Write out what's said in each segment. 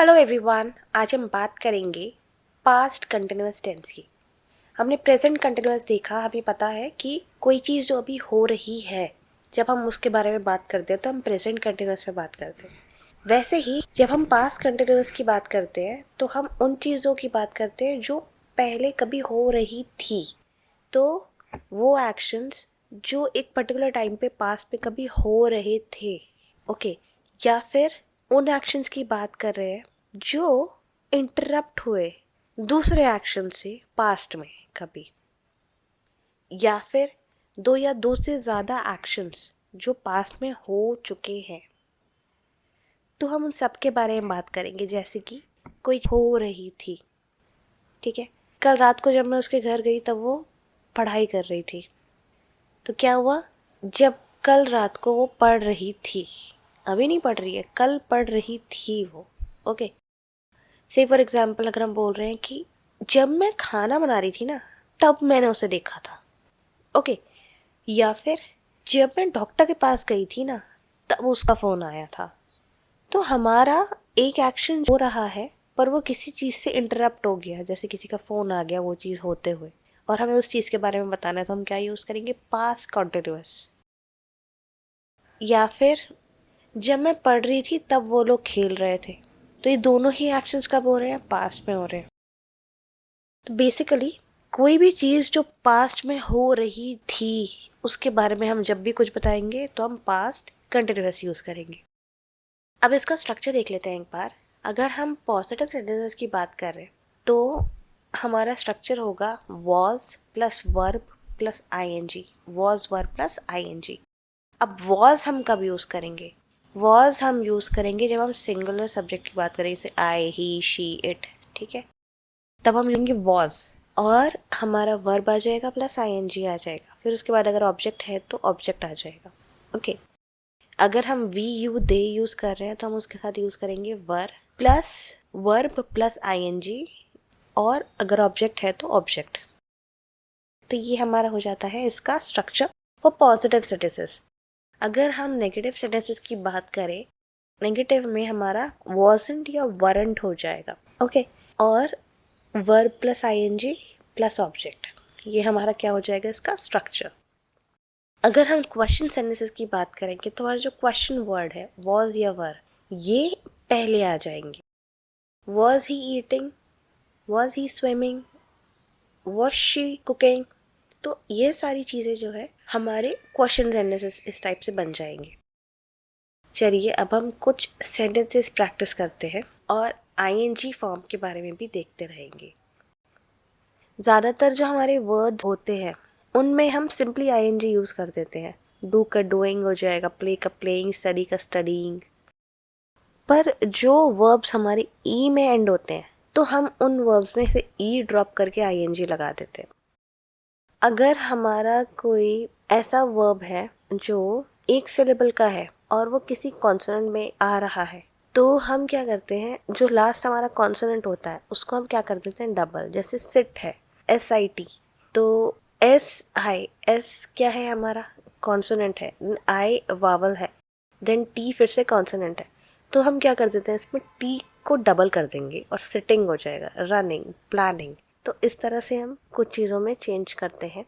Hello everyone, आज हम बात करेंगे पास्ट कंटिन्यूअस टेंस की। हमने प्रेजेंट कंटिन्यूअस देखा, हमें पता है कि कोई चीज़ जो अभी हो रही है जब हम उसके बारे में बात करते हैं तो हम प्रेजेंट कंटिन्यूअस में बात करते हैं। वैसे ही जब हम पास्ट कंटिन्यूअस की बात करते हैं तो हम उन चीज़ों की बात करते हैं जो पहले कभी हो रही थी। तो वो एक्शंस जो एक पर्टिकुलर टाइम पे पास्ट में कभी हो रहे थे, ओके। या फिर उन एक्शंस की बात कर रहे हैं जो इंटरप्ट हुए दूसरे एक्शन से पास्ट में कभी, या फिर दो या दो से ज़्यादा एक्शंस जो पास्ट में हो चुके हैं। तो हम उन सब के बारे में बात करेंगे, जैसे कि कोई हो रही थी, ठीक है। कल रात को जब मैं उसके घर गई तब वो पढ़ाई कर रही थी। तो क्या हुआ, जब कल रात को वो पढ़ रही थी, अभी नहीं पढ़ रही है, कल पढ़ रही थी वो, ओके। से फॉर एग्जाम्पल अगर हम बोल रहे हैं कि जब मैं खाना बना रही थी ना तब मैंने उसे देखा था, ओके। या फिर जब मैं डॉक्टर के पास गई थी ना तब उसका फ़ोन आया था। तो हमारा एक एक्शन हो रहा है पर वो किसी चीज़ से इंटरप्ट हो गया, जैसे किसी का फ़ोन आ गया वो चीज़ होते हुए, और हमें उस चीज़ के बारे में बताना है तो हम क्या यूज़ करेंगे, पास्ट कॉन्टिन्यूअस। या फिर जब मैं पढ़ रही थी तब वो लोग खेल रहे थे। तो ये दोनों ही एक्शंस कब हो रहे हैं, पास्ट में हो रहे हैं। तो बेसिकली कोई भी चीज़ जो पास्ट में हो रही थी उसके बारे में हम जब भी कुछ बताएंगे तो हम पास्ट कंटिन्यूअस यूज़ करेंगे। अब इसका स्ट्रक्चर देख लेते हैं एक बार। अगर हम पॉजिटिव सेंटेंसेस की बात कर रहे हैं तो हमारा स्ट्रक्चर होगा was plus verb plus ING, was verb plus ING. अब वॉज हम कब यूज़ करेंगे, वॉज हम यूज़ करेंगे जब हम सिंगुलर सब्जेक्ट की बात करें, जैसे आई ही शी इट, ठीक है। तब हम लेंगे वॉज और हमारा वर्ब आ जाएगा प्लस आईएनजी आ जाएगा, फिर उसके बाद अगर ऑब्जेक्ट है तो ऑब्जेक्ट आ जाएगा, ओके। अगर हम वी यू दे यूज़ कर रहे हैं तो हम उसके साथ यूज़ करेंगे वर्ब प्लस आईएनजी, और अगर ऑब्जेक्ट है तो ऑब्जेक्ट। तो ये हमारा हो जाता है इसका स्ट्रक्चर फॉर पॉजिटिव सेंटेंसेस। अगर हम नेगेटिव सेंटेंसेस की बात करें, नेगेटिव में हमारा wasn't या weren't हो जाएगा, ओके। और verb plus ING plus object, ये हमारा क्या हो जाएगा, इसका स्ट्रक्चर। अगर हम क्वेश्चन सेंटेंसेस की बात करेंगे तो हमारा जो क्वेश्चन वर्ड है वॉज या वर, ये पहले आ जाएंगे। Was he eating, was he swimming, was she cooking. तो ये सारी चीज़ें जो है हमारे क्वेश्चन सेंटेंसेस इस टाइप से बन जाएंगे। चलिए अब हम कुछ सेंटेंसेस प्रैक्टिस करते हैं और आईएनजी फॉर्म के बारे में भी देखते रहेंगे। ज़्यादातर जो हमारे वर्ड्स होते हैं उनमें हम सिंपली आईएनजी यूज़ कर देते हैं। डू का डूइंग हो जाएगा, प्ले का प्लेइंग, स्टडी का स्टडीइंग। पर जो वर्ब्स हमारे ई में एंड होते हैं तो हम उन वर्ब्स में से ई ड्रॉप करके आईएनजी लगा देते हैं। अगर हमारा कोई ऐसा वर्ब है जो एक सिलेबल का है और वो किसी कॉन्सोनेंट में आ रहा है तो हम क्या करते हैं, जो लास्ट हमारा कॉन्सोनेंट होता है उसको हम क्या कर देते हैं, डबल। जैसे सिट है SIT, तो एस क्या है, हमारा कॉन्सोनेंट है, आई वावल है, देन टी फिर से कॉन्सोनेंट है, तो हम क्या कर देते हैं इसमें टी को डबल कर देंगे और सिटिंग हो जाएगा, रनिंग, प्लानिंग। तो इस तरह से हम कुछ चीज़ों में चेंज करते हैं।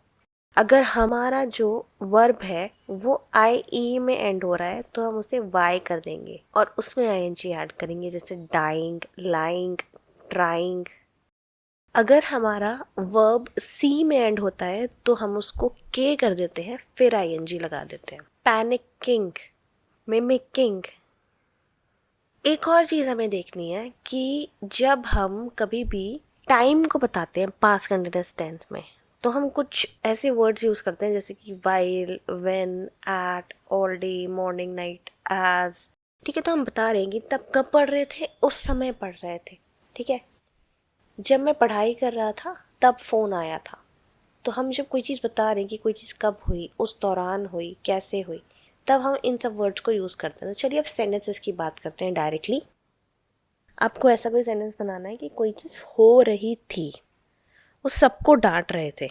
अगर हमारा जो वर्ब है वो IE में एंड हो रहा है तो हम उसे वाई कर देंगे और उसमें ING ऐड करेंगे, जैसे डाइंग, लाइंग, ट्राइंग। अगर हमारा वर्ब C में एंड होता है तो हम उसको के कर देते हैं, फिर ING लगा देते हैं। Panicking, mimicking. एक और चीज़ हमें देखनी है कि जब हम कभी भी टाइम को बताते हैं पास्ट कंटिन्यूअस टेंस में तो हम कुछ ऐसे वर्ड्स यूज़ करते हैं जैसे कि while, when, at, all day, morning, night, as, ठीक है। तो हम बता रहे हैं कि तब कब पढ़ रहे थे, उस समय पढ़ रहे थे, ठीक है। जब मैं पढ़ाई कर रहा था तब फ़ोन आया था। तो हम जब कोई चीज़ बता रहे हैं कि कोई चीज़ कब हुई, उस दौरान हुई, कैसे हुई, तब हम इन सब वर्ड्स को यूज़ करते हैं। तो चलिए अब सेंटेंसेस की बात करते हैं डायरेक्टली। आपको ऐसा कोई सेंटेंस बनाना है कि कोई चीज़ हो रही थी, वो सबको डांट रहे थे।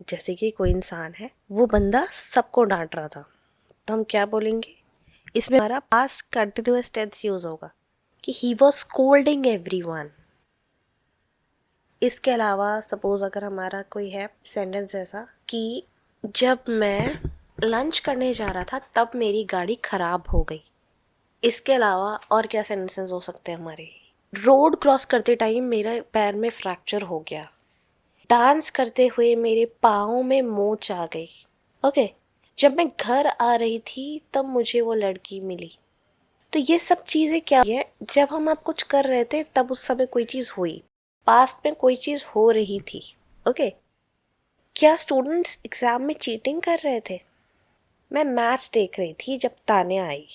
जैसे कि कोई इंसान है, वो बंदा सबको डांट रहा था, तो हम क्या बोलेंगे, इसमें हमारा पास्ट कंटिन्यूअस टेंस यूज़ होगा कि ही वॉज स्कोल्डिंग एवरीवन। इसके अलावा सपोज अगर हमारा कोई है सेंटेंस ऐसा कि जब मैं लंच करने जा रहा था तब मेरी गाड़ी खराब हो गई। इसके अलावा और क्या सेंटेंसेस हो सकते हैं हमारे? रोड क्रॉस करते टाइम मेरे पैर में फ्रैक्चर हो गया। डांस करते हुए मेरे पाँव में मोच आ गई। ओके, जब मैं घर आ रही थी तब मुझे वो लड़की मिली। तो ये सब चीज़ें क्या है, जब हम आप कुछ कर रहे थे तब उस समय कोई चीज़ हुई, पास्ट में कोई चीज़ हो रही थी। ओके, क्या स्टूडेंट्स एग्जाम में चीटिंग कर रहे थे? मैं मैच देख रही थी जब तान्या आई।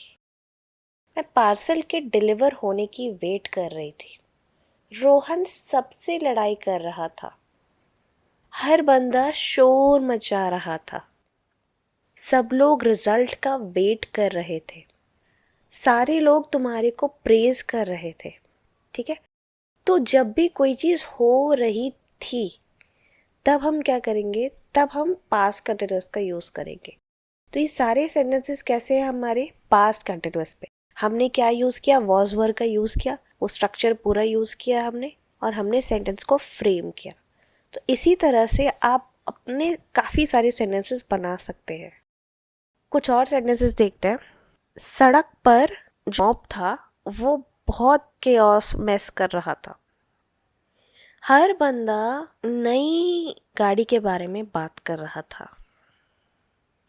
मैं पार्सल के डिलीवर होने की वेट कर रही थी। रोहन सबसे लड़ाई कर रहा था। हर बंदा शोर मचा रहा था। सब लोग रिजल्ट का वेट कर रहे थे। सारे लोग तुम्हारे को प्रेज कर रहे थे। ठीक है, तो जब भी कोई चीज़ हो रही थी तब हम क्या करेंगे? तब हम पास्ट कंटिन्यूअस का यूज़ करेंगे। तो ये सारे सेंटेंसेस कैसे हैं हमारे? पास्ट कंटिन्यूअस पे। हमने क्या यूज़ किया? वॉज वर का यूज़ किया, वो स्ट्रक्चर पूरा यूज़ किया हमने, और हमने सेंटेंस को फ्रेम किया। तो इसी तरह से आप अपने काफ़ी सारे सेंटेंसेस बना सकते हैं। कुछ और सेंटेंसेस देखते हैं। सड़क पर जॉब था, वो बहुत केओस मेस कर रहा था। हर बंदा नई गाड़ी के बारे में बात कर रहा था।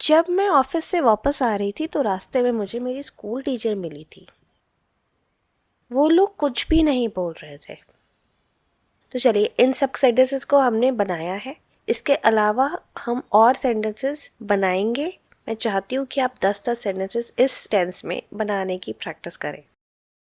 जब मैं ऑफिस से वापस आ रही थी तो रास्ते में मुझे मेरी स्कूल टीचर मिली थी। वो लोग कुछ भी नहीं बोल रहे थे। तो चलिए, इन सब सेंटेंसेस को हमने बनाया है। इसके अलावा हम और सेंटेंसेस बनाएंगे। मैं चाहती हूँ कि आप 10-10 सेंटेंसेस इस टेंस में बनाने की प्रैक्टिस करें।